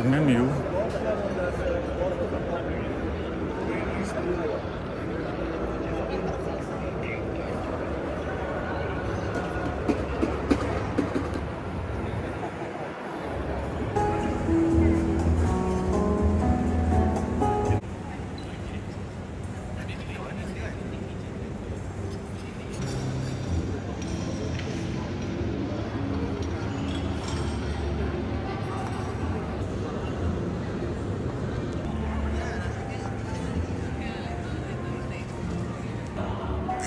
menu.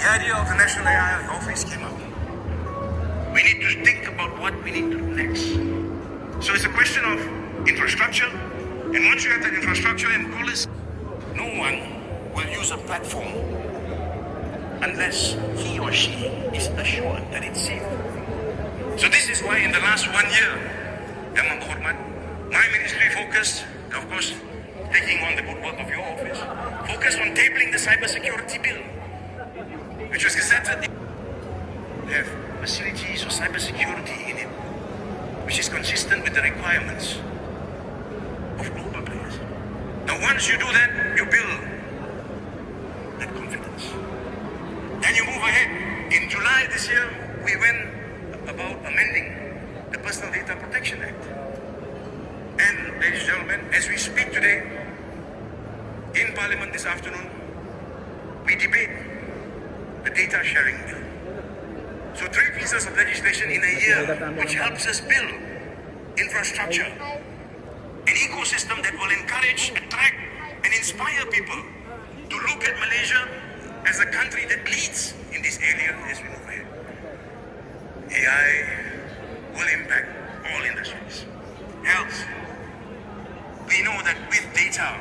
The idea of the National NAIO office came up. We need to think about what we need to do next. So it's a question of infrastructure, and once you have that infrastructure and policy, no one will use a platform unless he or she is assured that it's safe. So this is why in the last 1 year, Yang Berhormat, my ministry focused, of course, taking on the good work of your office, focused on tabling the cybersecurity bill, which was gazetted. They have facilities of cybersecurity in it, which is consistent with the requirements of global players. Now, once you do that, you build that confidence. Then you move ahead. In July this year, we went about amending the Personal Data Protection Act. And, ladies and gentlemen, as we speak today, in Parliament this afternoon, we debate the data sharing bill. So 3 pieces of legislation in a year, which helps us build infrastructure, an ecosystem that will encourage, attract, and inspire people to look at Malaysia as a country that leads in this area as we move ahead. AI will impact all industries. Health. We know that with data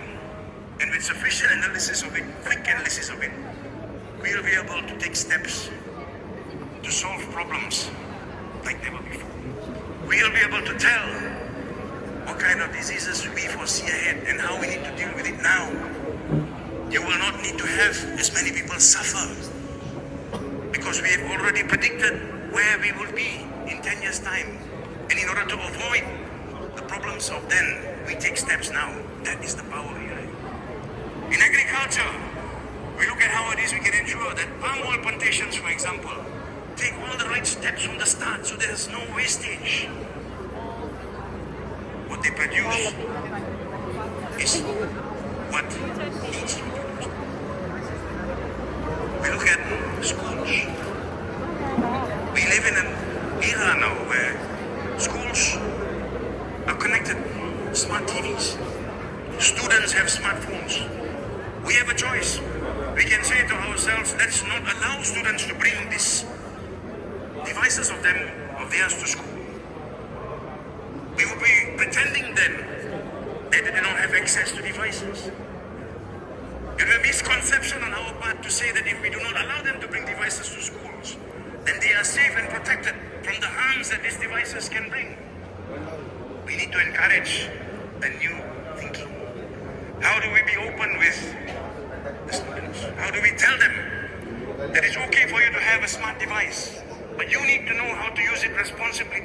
and with sufficient analysis of it, quick analysis of it, we will be able to take steps to solve problems like never before. We will be able to tell what kind of diseases we foresee ahead and how we need to deal with it now. You will not need to have as many people suffer because we have already predicted where we will be in 10 years' time. And in order to avoid the problems of then, we take steps now. That is the power here. In agriculture, we look at how it is we can ensure that palm oil plantations, for example, take all the right steps from the start so there's no wastage. What they produce is what needs to be produced. We look at schools. We live in an era now where schools are connected, smart TVs. Students have smartphones. We have a choice we can say to ourselves, let's not allow students to bring these devices of theirs to school. We would be pretending then that they do not have access to devices. It will be a misconception on our part to say that if we do not allow them to bring devices to schools, then they are safe and protected from the harms that these devices can bring. We need to encourage a new thinking. How do we be open with the students? How do we tell them that it's okay for you to have a smart device, but you need to know how to use it responsibly?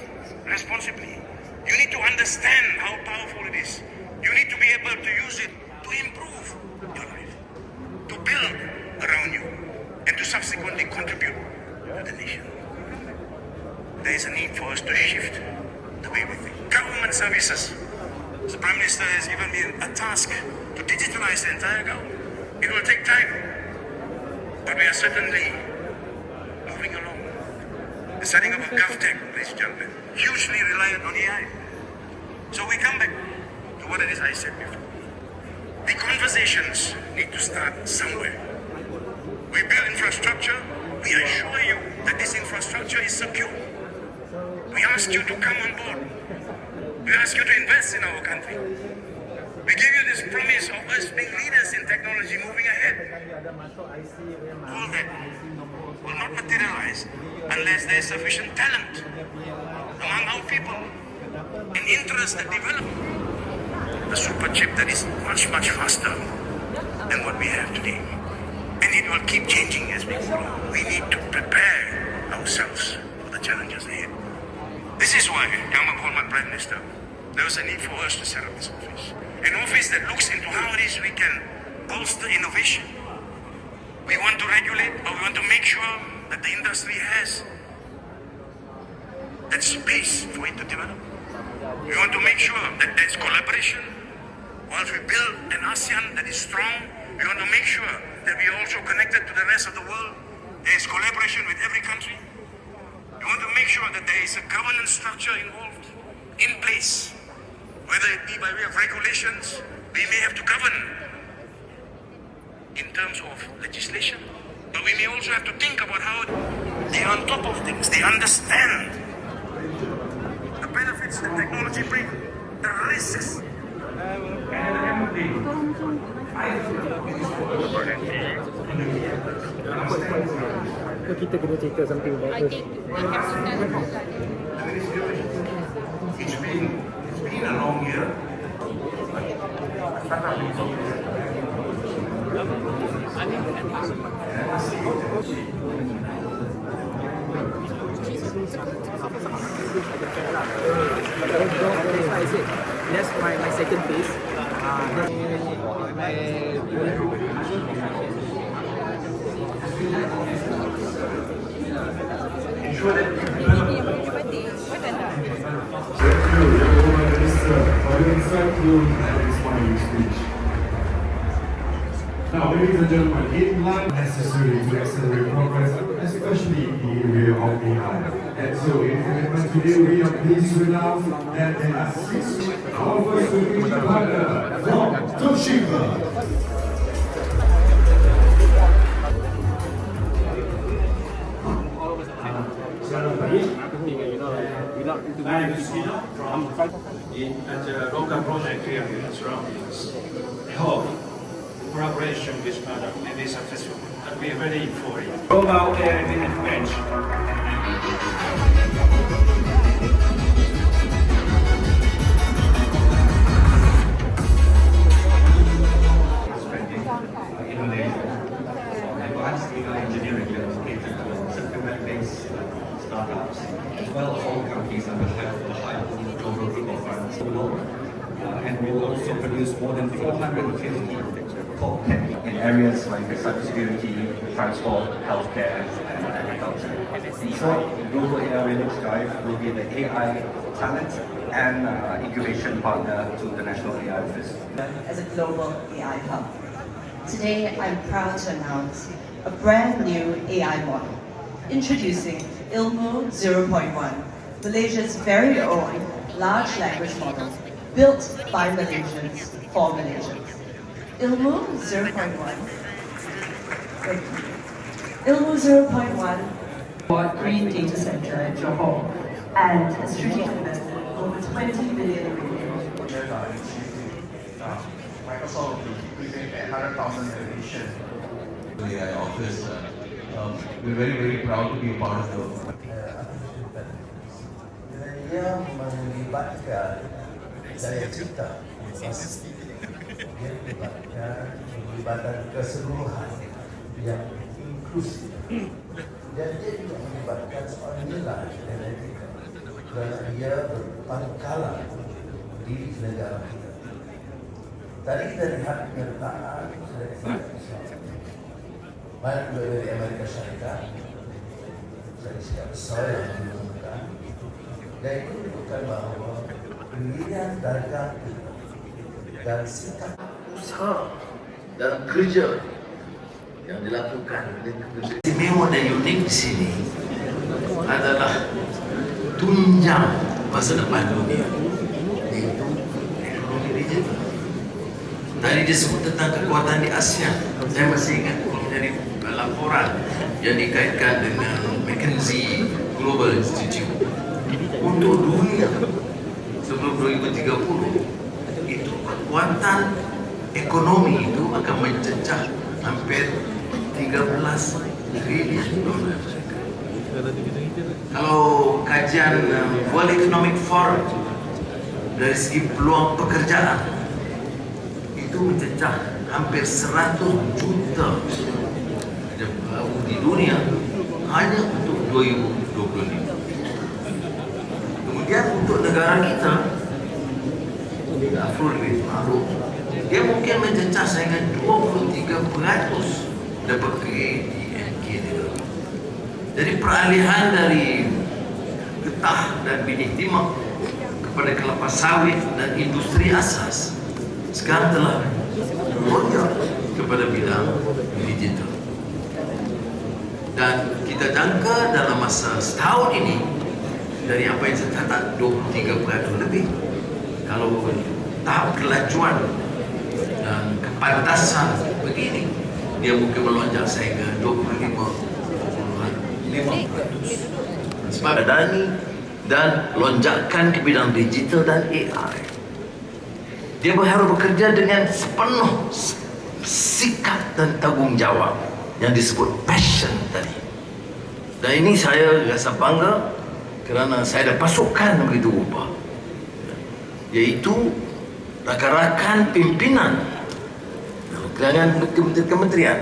You need to understand how powerful it is. You need to be able to use it to improve your life, to build around you, and to subsequently contribute to the nation. There is a need for us to shift the way we think. Government services. The Prime Minister has given me a task to digitalize the entire government. It will take time, but we are certainly moving along. The setting up of GovTech, ladies and gentlemen, hugely reliant on AI. So we come back to what it is I said before. The conversations need to start somewhere. We build infrastructure. We assure you that this infrastructure is secure. We ask you to come on board. We ask you to invest in our country. We give you this promise of us being leaders in technology moving ahead. All that will not materialize unless there is sufficient talent among our people and interest that develop the super chip that is much, much faster than what we have today. And it will keep changing as we go along. We need to prepare ourselves for the challenges ahead. This is why, Yang Malaysia Prime Minister, there was a need for us to set up this office. An office that looks into how it is we can bolster innovation. We want to regulate, but we want to make sure that the industry has that space for it to develop. We want to make sure that there's collaboration. Whilst we build an ASEAN that is strong, we want to make sure that we are also connected to the rest of the world. There is collaboration with every country. We want to make sure that there is a governance structure involved, in place. Whether it be by way of regulations, we may have to govern in terms of legislation, but we may also have to think about how they are on top of things. They understand the benefits that technology brings, the risks. Kita kena cerita something about this. It's been a long year. That's my second piece. Now, ladies and gentlemen, in line necessary to accelerate progress, especially in the area of AI. And so, in commitment today, we are pleased to announce that there are 6 our first strategic partner from Toshiba. I am at the local project here in the surroundings. I hope collaboration with partner may be successful and we are ready for it. Global AI bench. Advanced AI engineering dedicated to systematic-based startups, as well as all companies under the high global group of funds. And we will also produce more than 450 top tech in areas like cybersecurity, transport, healthcare, and agriculture. In short, the Global AI Village Drive will be the AI talent and incubation partner to the National AI Office. As a global AI hub. Today, I'm proud to announce a brand new AI model, introducing Ilmu 0.1, Malaysia's very own large language model, built by Malaysians for Malaysians. Ilmu 0.1 Thank you. Ilmu 0.1 for Green Data Center in Johor and a strategic investment of over 20 billion ringgit. Microsoft present 100,000 innovation. The AI office, we're very, very proud to be a part of the Dia melibatkan daya cipta, dia melibatkan keseluruhan yang inklusif, dan dia juga melibatkan soal nilai dan etika kerana ia berpangkalan di negara kita. Tadi kita lihat penyertaan sudah disebut banyak juga dari Amerika Syarikat, dari sikap besar yang diumumkan. Dan itu menunjukkan bahawa pendirian dagang kita dan sikap usaha dalam kerja yang dilakukan oleh Menteri. Istimewa dan unik di sini adalah tunjang masa depan dunia, yaitu ekonomi digital. Tadi disebut tentang kekuatan di Asia. Saya masih ingat dari laporan yang dikaitkan dengan McKinsey Global Institute. Untuk dunia sebelum 2030 itu kekuatan ekonomi itu akan mencecah hampir 13 triliun dolar. Kalau kajian World Economic Forum dari segi peluang pekerjaan itu mencecah hampir 100 juta di dunia hanya untuk 2025. Kemudian untuk negara kita, Afro lebih maklum, dia mungkin mencecah sehingga 23% dapat PhD. Jadi peralihan dari getah dan binih timah kepada kelapa sawit dan industri asas sekarang telah melonjak kepada bidang digital. Dan kita jangka dalam masa setahun ini, dari apa yang saya catat 23% lebih, kalau tahap kelajuan dan kepantasan begini, dia mungkin melonjak sehingga 25,5%. Sebab adani dan lonjakan ke bidang digital dan AI, dia harus bekerja dengan sepenuh sikap dan tanggungjawab yang disebut passion tadi. Dan ini saya rasa bangga kerana saya ada pasukan begitu rupa, iaitu rakan-rakan pimpinan dengan kementerian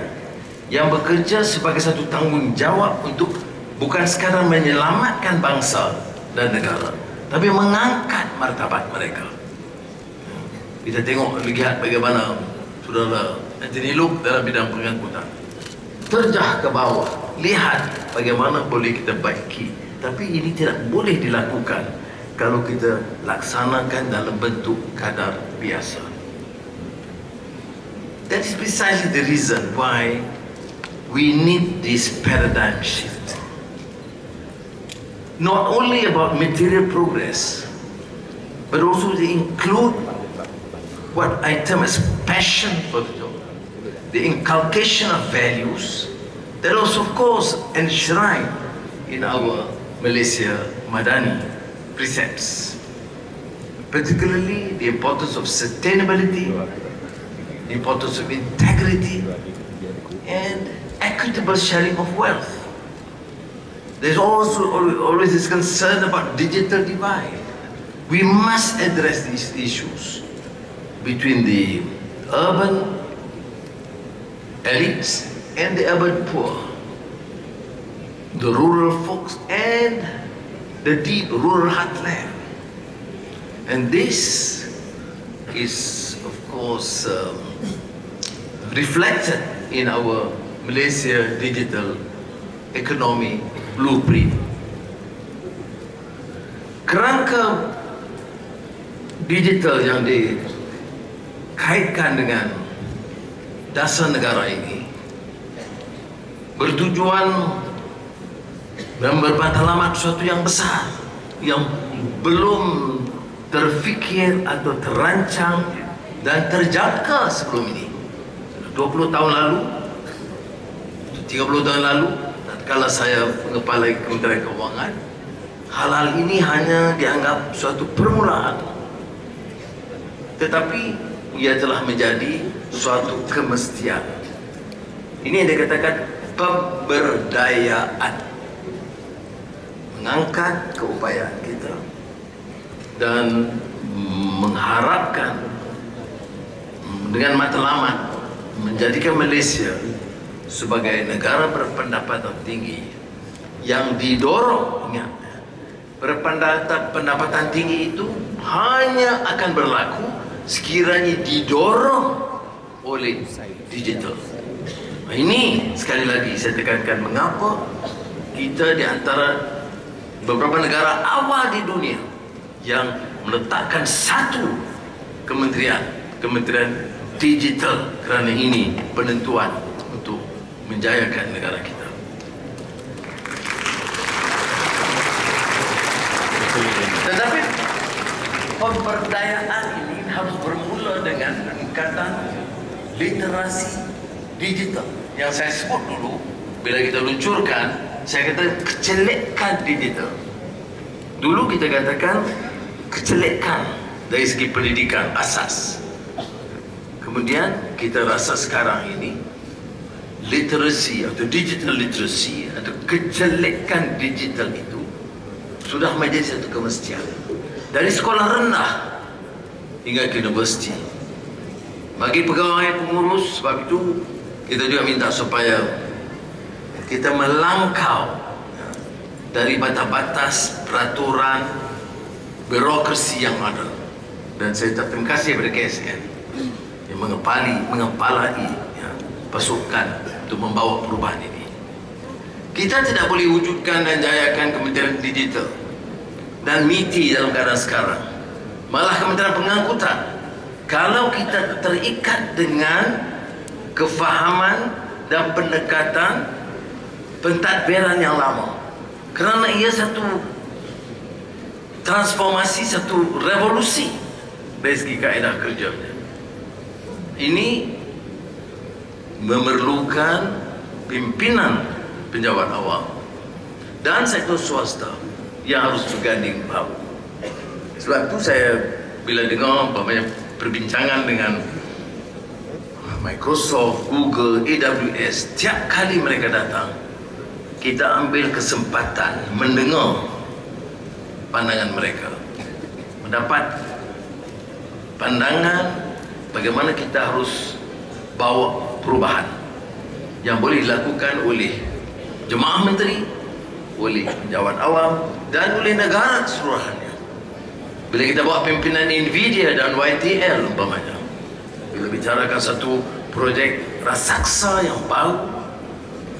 yang bekerja sebagai satu tanggungjawab untuk bukan sekadar menyelamatkan bangsa dan negara, tapi mengangkat martabat mereka. Kita lihat bagaimana saudara Anthony Luke dalam bidang pengangkutan terjah ke bawah, lihat bagaimana boleh kita baiki. Tapi ini tidak boleh dilakukan kalau kita laksanakan dalam bentuk kadar biasa. That is precisely the reason why we need this paradigm shift. Not only about material progress, but also to include what I term as passion for the job, the inculcation of values that also, of course, enshrine in our Malaysia Madani precepts, particularly the importance of sustainability, the importance of integrity, and equitable sharing of wealth. There's also always this concern about digital divide. We must address these issues between the urban elites and the urban poor, the rural folks and the deep rural heartland. And this is, of course, reflected in our Malaysia digital economy blueprint. Kerangka digital yang dikaitkan dengan dasar negara ini bertujuan dan bermatlamat sesuatu yang besar yang belum terfikir atau terancang dan terjangka sebelum ini. 20 tahun lalu 30 tahun lalu, tatkala saya mengepalai Kementerian Keuangan, hal-hal ini hanya dianggap suatu permulaan. Tetapi ia telah menjadi suatu kemestian. Ini yang dikatakan pemberdayaan. Mengangkat keupayaan kita dan mengharapkan dengan matlamat menjadikan Malaysia sebagai negara berpendapatan tinggi yang didorong. Ingat, pendapatan tinggi itu hanya akan berlaku sekiranya didorong oleh digital. Ini sekali lagi saya tekankan mengapa kita di antara beberapa negara awal di dunia yang meletakkan satu kementerian digital, kerana ini penentuan untuk menjayakan negara kita. Tetapi pemberdayaan ini harus bermula dengan peningkatan literasi digital yang saya sebut dulu bila kita luncurkan. Saya kata kecelekan digital. Dulu kita katakan kecelekan dari segi pendidikan asas. Kemudian kita rasa sekarang ini literasi atau digital literacy atau kecelekan digital itu sudah menjadi satu kemestian. Dari sekolah rendah hingga ke universiti. Bagi pegawai pengurus, sebab itu kita juga minta supaya kita melangkau dari batas-batas peraturan birokrasi yang ada. Dan saya terima kasih kepada KSN yang mengepalai pasukan untuk membawa perubahan ini. Kita tidak boleh wujudkan dan jayakan Kementerian Digital dan MITEC dalam keadaan sekarang, malah Kementerian Pengangkutan, kalau kita terikat dengan kefahaman dan pendekatan pentadbiran yang lama, kerana ia satu transformasi, satu revolusi dari segi kaedah kerjanya. Ini memerlukan pimpinan penjawat awam dan sektor swasta yang harus berganding bahu. Sebab itu saya bila dengar banyak perbincangan dengan Microsoft, Google, AWS, tiap kali mereka datang, kita ambil kesempatan mendengar pandangan mereka, mendapat pandangan bagaimana kita harus bawa perubahan yang boleh dilakukan oleh jemaah menteri, oleh penjawat awam dan oleh negara keseluruhannya. Bila kita bawa pimpinan Nvidia dan YTL umpamanya, bila bicarakan satu projek raksasa yang baru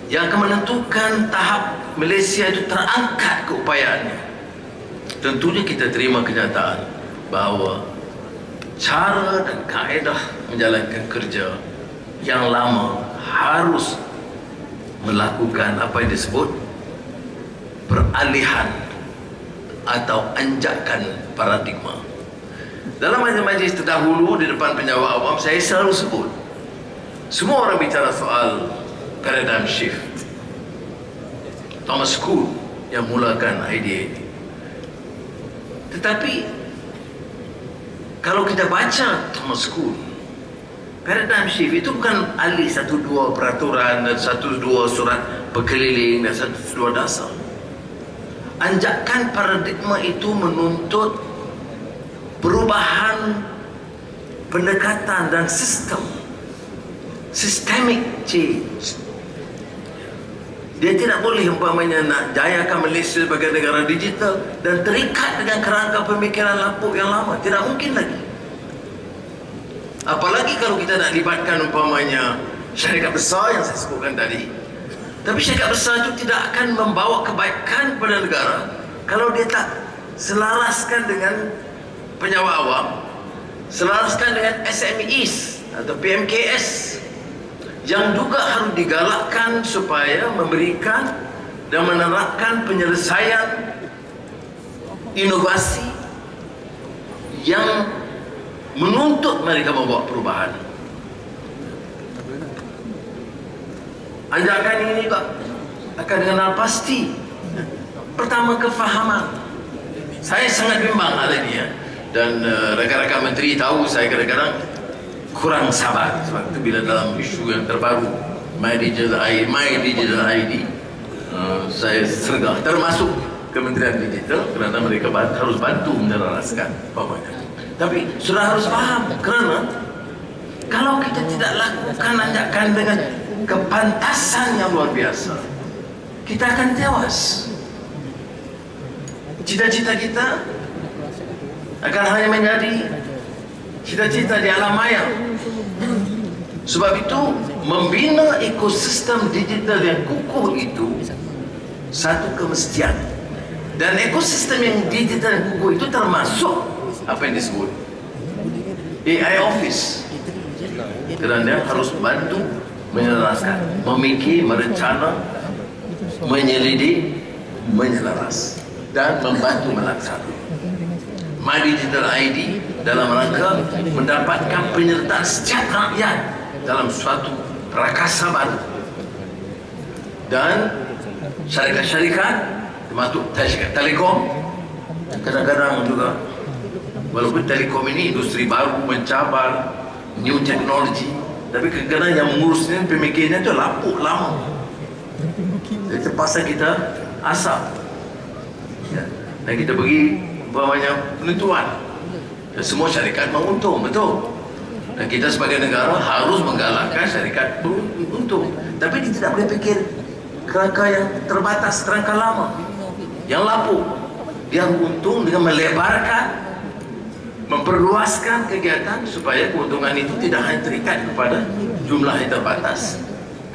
yang akan menentukan tahap Malaysia itu terangkat keupayaannya, tentunya kita terima kenyataan bahawa cara dan kaedah menjalankan kerja yang lama harus melakukan apa yang disebut peralihan atau anjakan paradigma. Dalam majlis-majlis terdahulu di depan penjawat awam, saya selalu sebut, semua orang bicara soal paradigm shift. Thomas Kuhn yang mulakan idea ini. Tetapi kalau kita baca Thomas Kuhn, paradigm shift itu bukan alih satu dua peraturan dan satu dua surat berkeliling dan satu dua dasar. Anjakan paradigma itu menuntut perubahan pendekatan dan sistem, systemic change. Dia tidak boleh umpamanya nak jayakan Malaysia sebagai negara digital dan terikat dengan kerangka pemikiran lapuk yang lama. Tidak mungkin lagi. Apalagi kalau kita nak libatkan umpamanya syarikat besar yang saya sebutkan tadi. Tapi syarikat besar itu tidak akan membawa kebaikan kepada negara kalau dia tak selaraskan dengan penjawat awam, selaraskan dengan SMEs atau PMKS yang juga harus digalakkan supaya memberikan dan menerapkan penyelesaian inovasi yang menuntut mereka membawa perubahan. Ajakan ini juga akan kenal pasti. Pertama, kefahaman. Saya sangat bimbang hal ini ya. Dan rakan-rakan menteri tahu saya kadang-kadang kurang sabar sebab itu bila dalam isu yang terbaru My Digital ID saya sergah, termasuk Kementerian Digital, kerana mereka harus bantu meneraskan bawahnya. Tapi sudah harus faham, kerana kalau kita tidak lakukan ajakan dengan kepantasan yang luar biasa, kita akan tewas. Cita-cita kita akan hanya menjadi cita-cita di alam maya. Sebab itu, membina ekosistem digital yang kukuh itu satu kemestian. Dan ekosistem yang digital yang kukuh itu termasuk apa yang disebut AI Office. Kerana dia harus bantu menyelaraskan, memikir, merencana, menyelidik, menyelaras dan membantu melaksanakan My Digital ID dalam rangka mendapatkan penyertaan setiap rakyat dalam suatu rakasa baru. Dan syarikat-syarikat termasuk syarikat telekom kadang-kadang juga, walaupun telekom ini industri baru, mencabar new technology, tapi kadang-kadang yang mengurusnya, pemikirnya itu lapuk lama. Jadi terpaksa kita asap ya. Dan kita bagi banyak penentuan. Dan semua syarikat menguntung, betul. Dan kita sebagai negara harus menggalakkan syarikat beruntung. Tapi dia tidak boleh fikir kerangka yang terbatas, kerangka lama yang lapuk. Dia untung dengan melebarkan, memperluaskan kegiatan supaya keuntungan itu tidak hanya terikat kepada jumlah yang terbatas,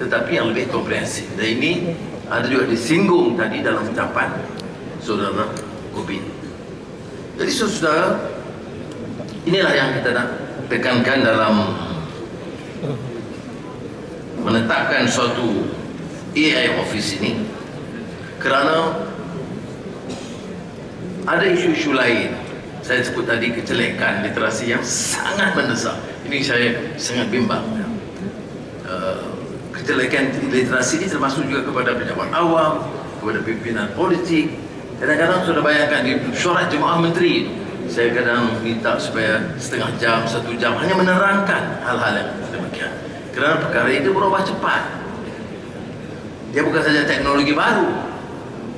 tetapi yang lebih komprehensif. Dan ini ada juga disinggung tadi dalam ucapan Saudara Kobi. Jadi saudara, inilah yang kita nak tekankan dalam menetapkan suatu AI Office ini, kerana ada isu-isu lain. Saya sebut tadi kejelekan literasi yang sangat mendesak. Ini saya sangat bimbang. Kejelekan literasi ini termasuk juga kepada pejabat awam, kepada pimpinan politik. Kadang-kadang sudah bayangkan di syurat jemaah menteri, saya kadang minta supaya setengah jam, 1 jam hanya menerangkan hal-hal yang demikian. Kerana perkara itu berubah cepat. Dia bukan saja teknologi baru,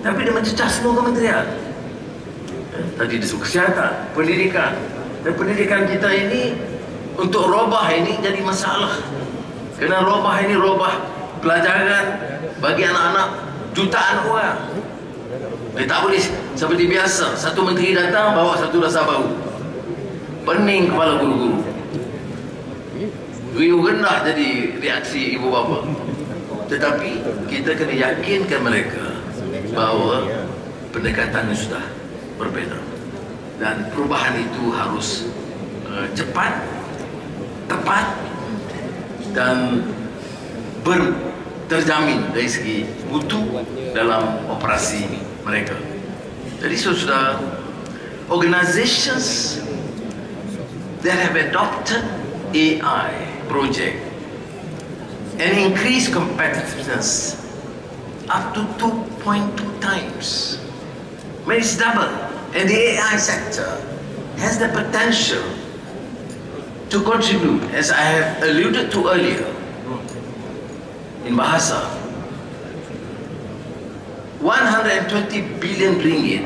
tapi dia mencecah semua kementerian. Tadi disebut kesihatan, pendidikan. Dan pendidikan kita ini untuk robah ini jadi masalah. Kerana robah ini robah pelajaran bagi anak-anak jutaan orang. Tak boleh seperti biasa, satu menteri datang bawa satu rasa baru, pening kepala guru-guru. Riuh rendah jadi reaksi ibu bapa. Tetapi kita kena yakinkan mereka bahawa pendekatannya sudah berbeza. Dan perubahan itu harus cepat, tepat dan terjamin dari segi mutu dalam operasi mereka. Jadi sudah organizations that have adopted AI project and increased competitiveness up to 2.2 times. I mean, it's double. And the AI sector has the potential to contribute, as I have alluded to earlier, in Bahasa, 120 billion ringgit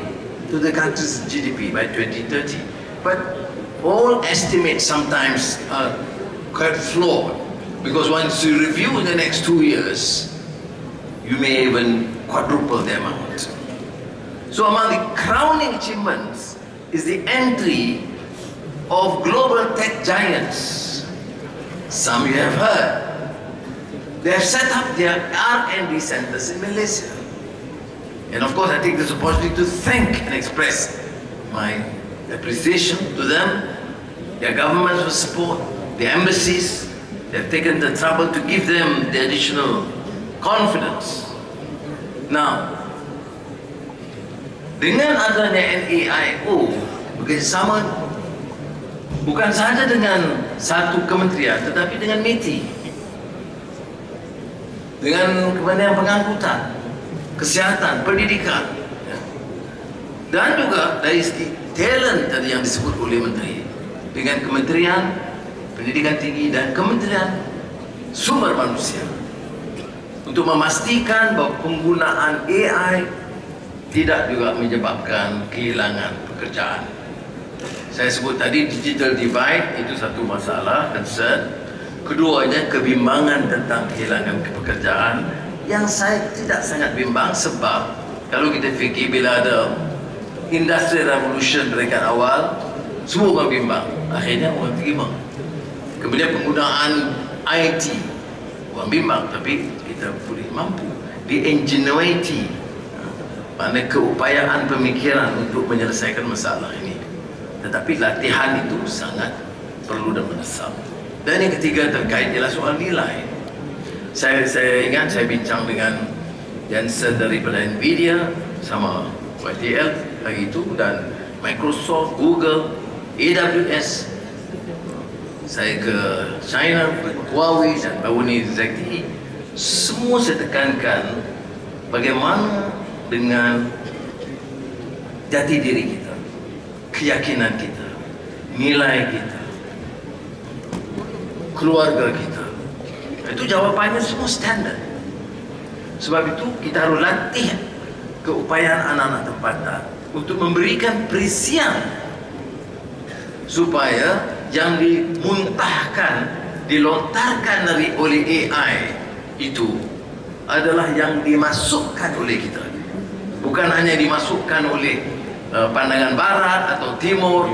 to the country's GDP by 2030. But all estimates sometimes are quite flawed, because once you review the next 2 years, you may even quadruple the amount. So among the crowning achievements is the entry of global tech giants. Some you have heard. They have set up their R&D centers in Malaysia. And of course, I take this opportunity to thank and express my appreciation to them, their governments for support, the embassies. They have taken the trouble to give them the additional confidence. Now, dengan adanya NAIO bekerjasama bukan sahaja dengan satu kementerian, tetapi dengan MITEC. dengan Kementerian Pengangkutan, Kesihatan, Pendidikan, ya. Dan juga dari segi talent tadi yang disebut oleh Menteri, dengan Kementerian Pendidikan Tinggi dan Kementerian Sumber Manusia, untuk memastikan bahawa penggunaan AI tidak juga menyebabkan kehilangan pekerjaan. Saya sebut tadi digital divide itu satu masalah, concern. Keduanya kebimbangan tentang kehilangan pekerjaan, yang saya tidak sangat bimbang, sebab kalau kita fikir bila ada Industrial Revolution peringkat awal, semua orang bimbang, akhirnya orang terima. Kemudian penggunaan IT, orang bimbang, tapi kita boleh mampu. The ingenuity, mana keupayaan pemikiran untuk menyelesaikan masalah ini. Tetapi latihan itu sangat perlu dan mendesak. Dan yang ketiga terkait ialah soal nilai. Saya ingat saya bincang dengan Jensen daripada Nvidia sama YTL hari itu, dan Microsoft, Google, AWS. Saya ke China, Huawei dan baru ni ZTE. Semua saya tekankan bagaimana dengan jati diri kita, keyakinan kita, nilai kita, keluarga kita. Itu jawapannya semua standard. Sebab itu kita harus latih keupayaan anak-anak tempatan untuk memberikan perisian supaya yang dimuntahkan, dilontarkan oleh AI itu adalah yang dimasukkan oleh kita, bukan hanya dimasukkan oleh pandangan barat atau timur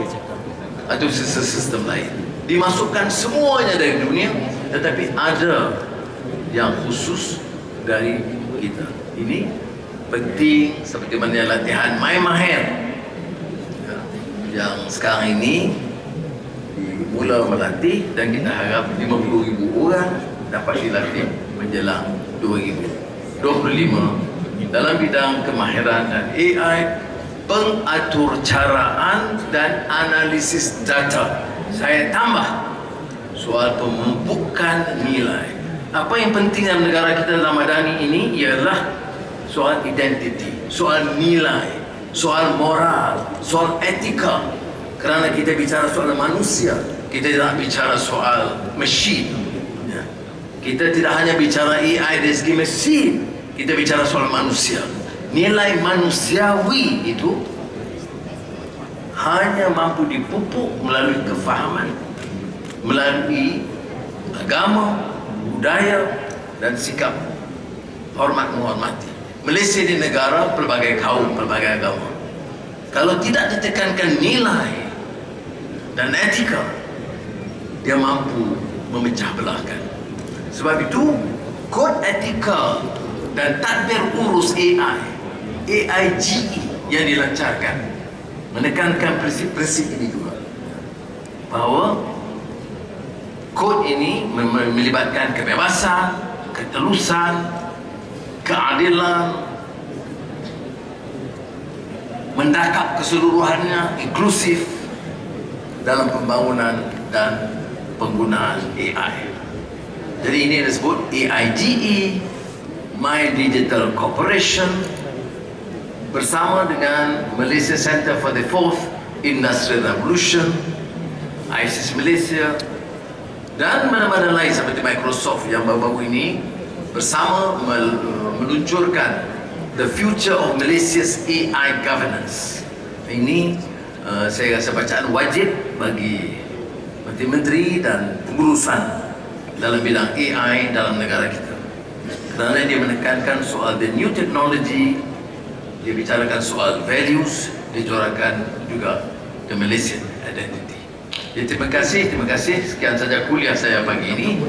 atau sistem lain. Dimasukkan semuanya dari dunia, tetapi ada yang khusus dari kita. Ini penting, seperti mana latihan Mai Maher yang sekarang ini mula melatih, dan kita harap 50,000 orang dapat dilatih menjelang 2025 dalam bidang kemahiran dan AI, pengaturcaraan dan analisis data. Saya tambah soal pemumpukan nilai. Apa yang penting dalam negara kita dalam madani ini ialah soal identiti, soal nilai, soal moral, soal etika. Kerana kita bicara soal manusia, kita tidak bicara soal mesin. Ya. Kita tidak hanya bicara AI dari segi mesin, kita bicara soal manusia. Nilai manusiawi itu hanya mampu dipupuk melalui kefahaman, melalui agama, budaya dan sikap hormat menghormati. Malaysia ini negara pelbagai kaum, pelbagai agama. Kalau tidak ditekankan nilai dan etika, dia mampu memecah belahkan. Sebab itu kod etika dan tadbir urus AI, AIGE yang dilancarkan menekankan prinsip-prinsip ini juga, bahawa kod ini melibatkan kebebasan, ketelusan, keadilan, mendakap keseluruhannya, inklusif dalam pembangunan dan penggunaan AI. Jadi ini disebut AIGE, My Digital Corporation, bersama dengan Malaysia Center for the Fourth Industrial Revolution, ISIS Malaysia, dan mana-mana lain seperti Microsoft yang baru-baru ini bersama meluncurkan The Future of Malaysia's AI Governance. Ini saya rasa bacaan wajib bagi menteri-menteri dan pengurusan dalam bidang AI dalam negara kita, kerana dia menekankan soal the new technology, dia bicarakan soal values, dia corakkan juga the Malaysian identity. Ya, terima kasih. Sekian saja kuliah saya pagi ini.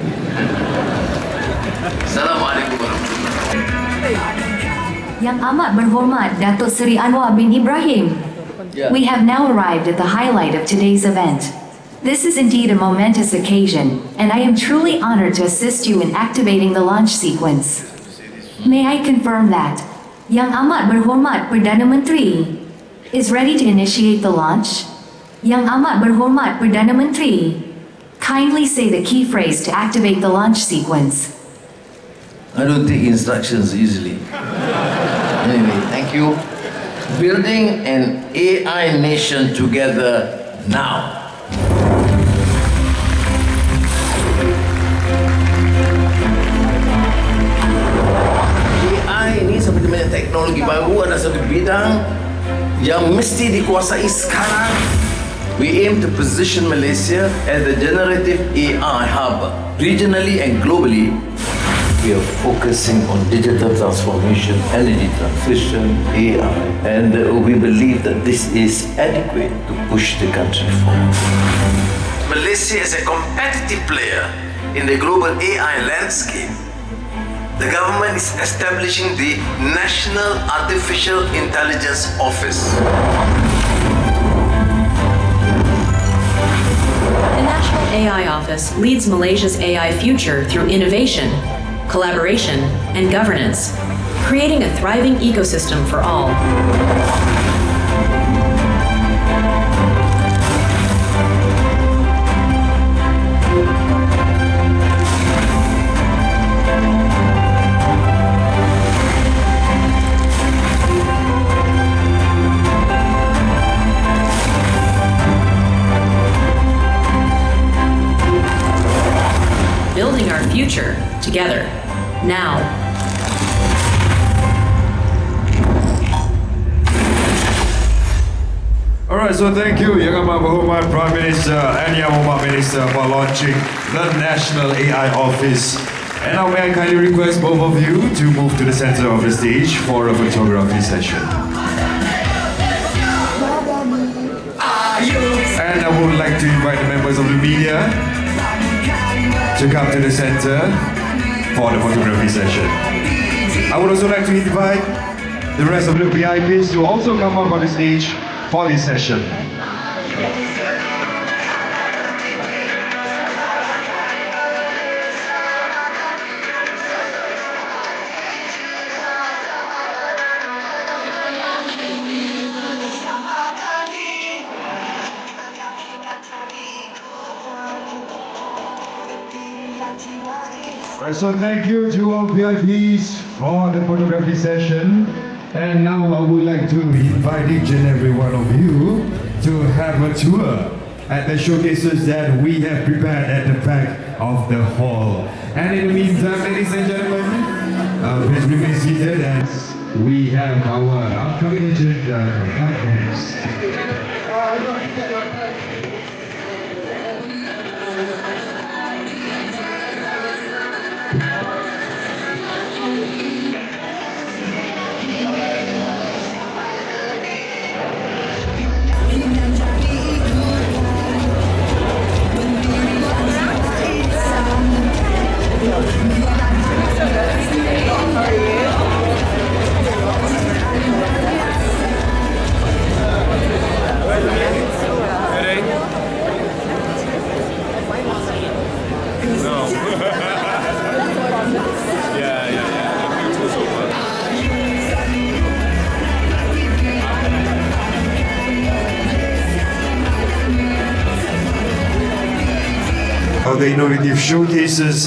Assalamualaikum warahmatullahi wabarakatuh. Yang amat berhormat Datuk Seri Anwar bin Ibrahim. We have now arrived at the highlight of today's event. This is indeed a momentous occasion, and I am truly honored to assist you in activating the launch sequence. May I confirm that Yang Amat Berhormat Perdana Menteri is ready to initiate the launch? Yang Amat Berhormat Perdana Menteri, kindly say the key phrase to activate the launch sequence. I don't take instructions easily. Anyway, thank you. Building an AI nation together now. AI ini seperti banyak teknologi baru, ada satu bidang yang mesti dikuasai sekarang. We aim to position Malaysia as the generative AI hub regionally and globally. We are focusing on digital transformation, energy transition, AI, and we believe that this is adequate to push the country forward. Malaysia is a competitive player in the global AI landscape. The government is establishing the National Artificial Intelligence Office. The National AI Office leads Malaysia's AI future through innovation, collaboration, and governance, creating a thriving ecosystem for all. Building our future together, now. Alright, so thank you, Yang Amat Berhormat Prime Minister and Yang Hormat Minister for launching the National AI Office. And now may I kindly request both of you to move to the center of the stage for a photography session. And I would like to invite the members of the media to come to the center for the photography session. I would also like to invite the rest of the VIPs to also come up on the stage for this session. So thank you to all VIPs for the photography session. And now I would like to invite each and every one of you to have a tour at the showcases that we have prepared at the back of the hall. And in the meantime, ladies and gentlemen, please remain seated as we have our upcoming agenda up next. The innovative showcases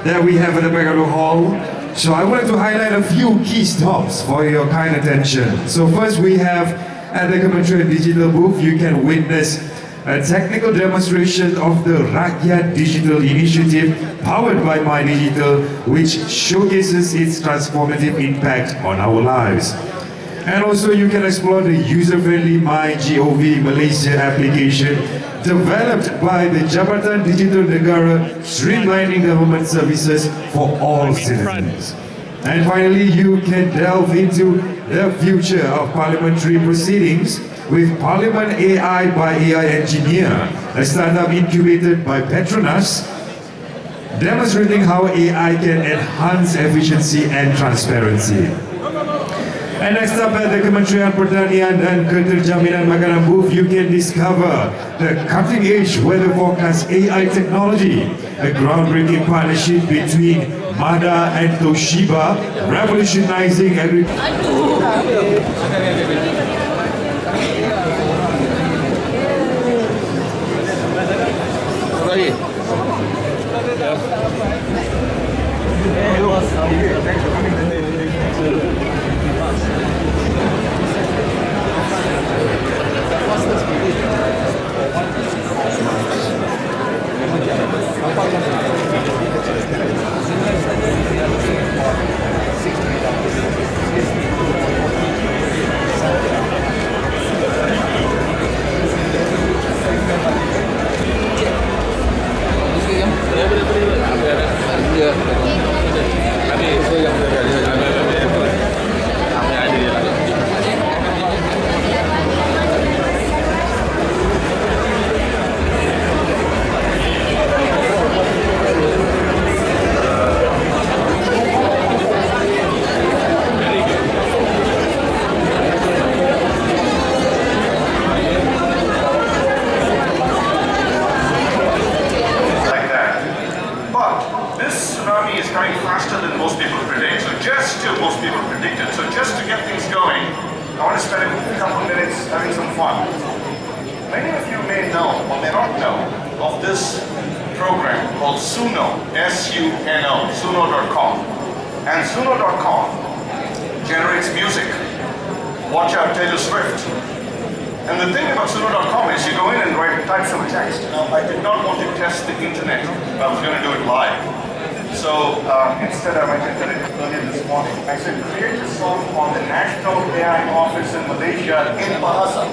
that we have at the back of the hall. So I wanted to highlight a few key stops for your kind attention. So first we have at the Kementerian Digital booth, you can witness a technical demonstration of the Rakyat Digital Initiative powered by MyDigital, which showcases its transformative impact on our lives. And also you can explore the user-friendly MyGov Malaysia application developed by the Jabatan Digital Negara, streamlining government services for all citizens. And finally, you can delve into the future of parliamentary proceedings with Parliament AI by AI Engineer, a startup incubated by Petronas, demonstrating how AI can enhance efficiency and transparency. And next up at the Kementerian Pertanian dan Keterjaminan Makanan booth, you can discover the cutting-edge weather forecast AI technology, a groundbreaking partnership between Mada and Toshiba, revolutionizing agriculture. Sorry. last year most people predicted. So just to get things going, I want to spend a couple minutes having some fun. Many of you may know or may not know of this program called Suno, S-U-N-O, Suno.com. And Suno.com generates music. Watch out, Taylor Swift. And the thing about Suno.com is you go in and type some text. Now, I did not want to test the internet. I was going to do it live. So instead I went into it earlier this morning. I said, create a song on the National AI Office in Malaysia in Bahasa.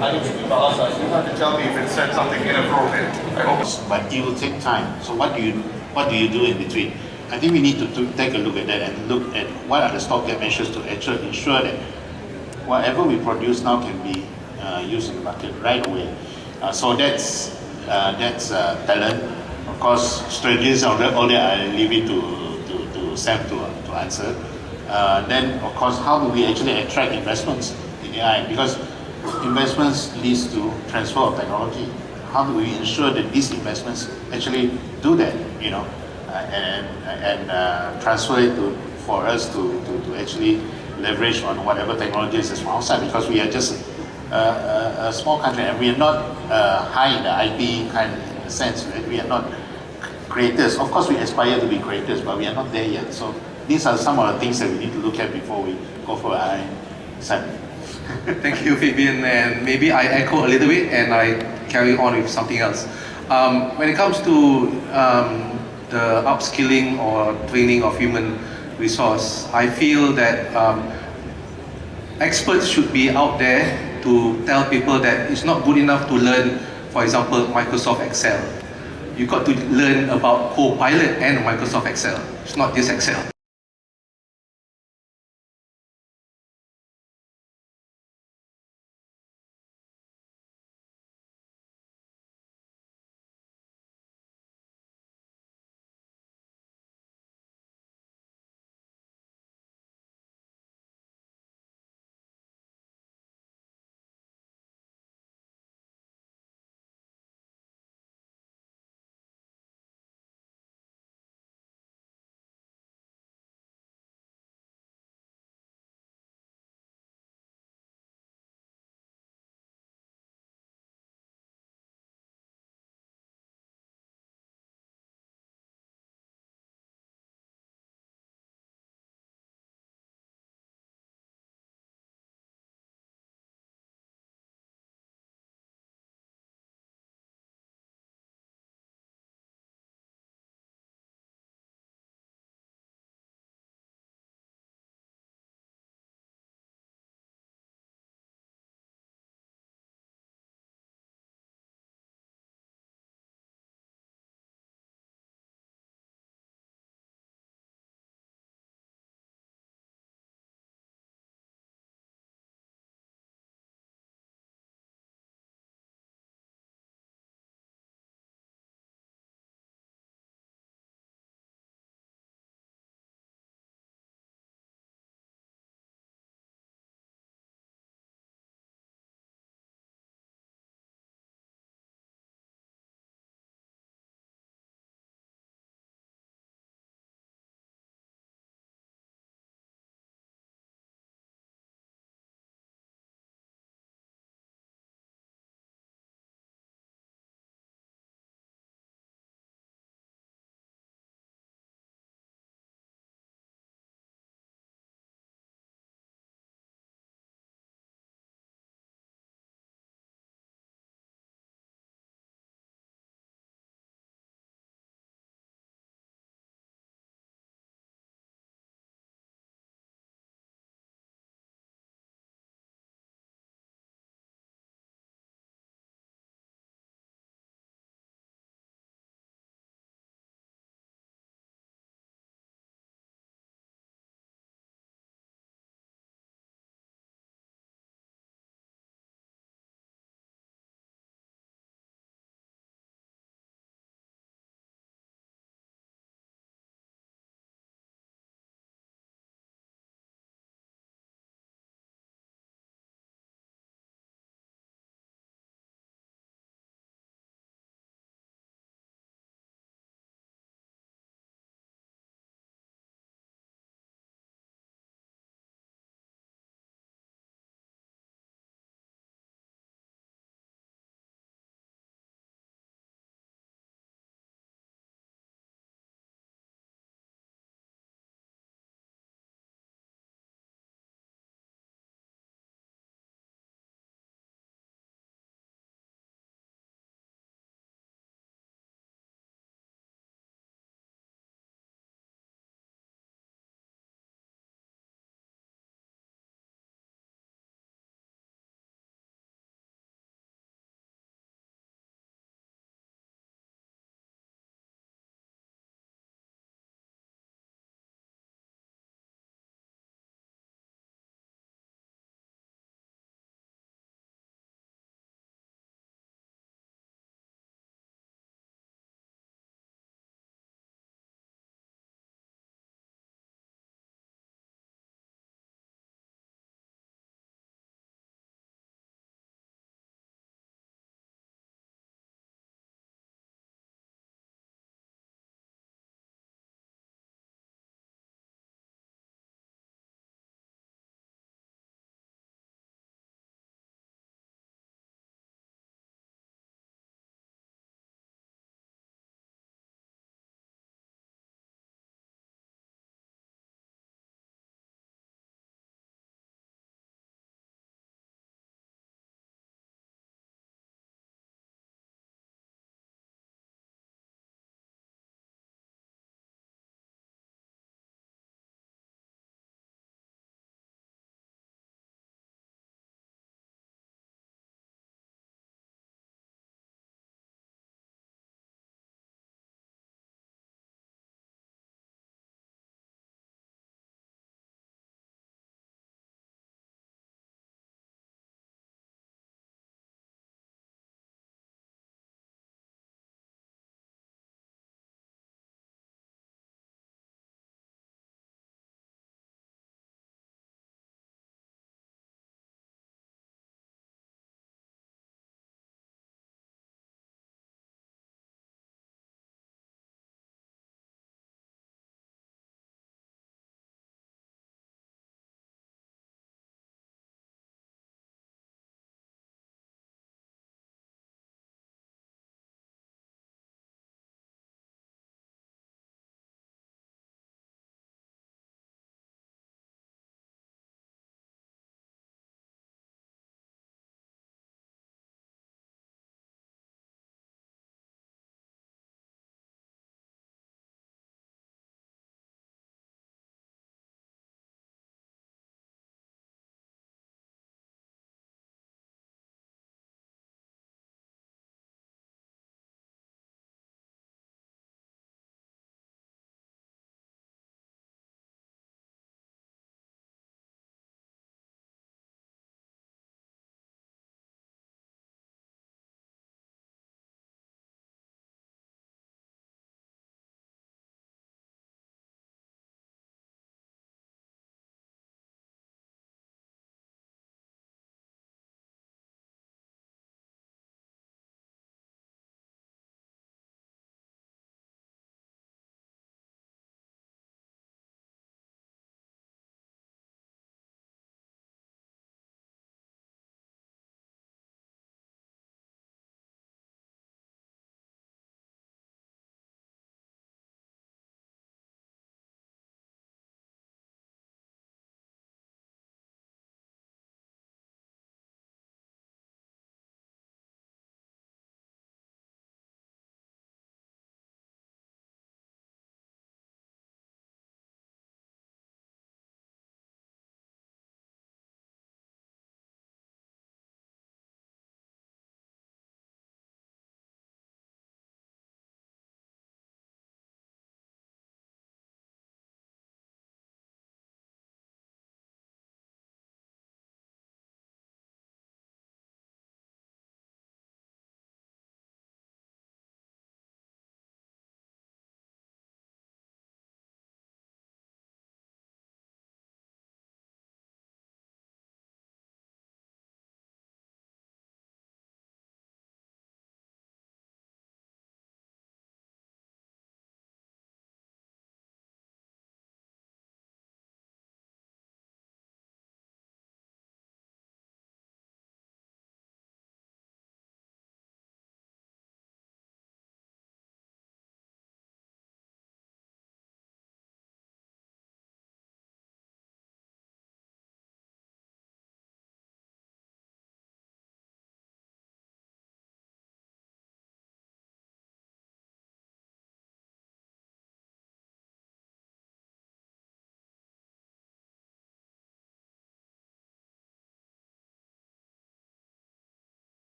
I don't speak Bahasa, so you have to tell me if it said something inappropriate. I hope. But it will take time. So what do you do in between? I think we need to take a look at that and look at what are the stopgap measures to actually ensure that whatever we produce now can be used in the market right away. So that's talent. Of course, strategies all that I leave it to Sam to answer. Then, of course, how do we actually attract investments in AI? Because investments leads to transfer of technology. How do we ensure that these investments actually do that, and transfer it for us to actually leverage on whatever technologies is from outside, because we are just a small country and we are not high in the IP kind of sense. Right? We are not creators. Of course, we aspire to be creators, but we are not there yet. So these are some of the things that we need to look at before we go for AI. Thank you, Fabian, and maybe I echo a little bit and I carry on with something else. When it comes to the upskilling or training of human resource, I feel that experts should be out there to tell people that it's not good enough to learn, for example, Microsoft Excel. You got to learn about Copilot and Microsoft Excel. It's not just Excel.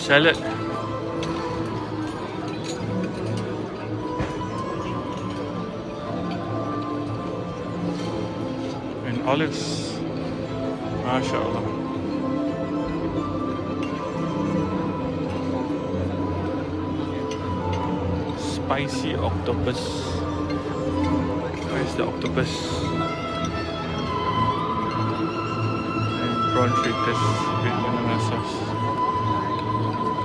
salad. And olives. MashaAllah. Spicy octopus. Where's the octopus? And prawn fritters with banana sauce.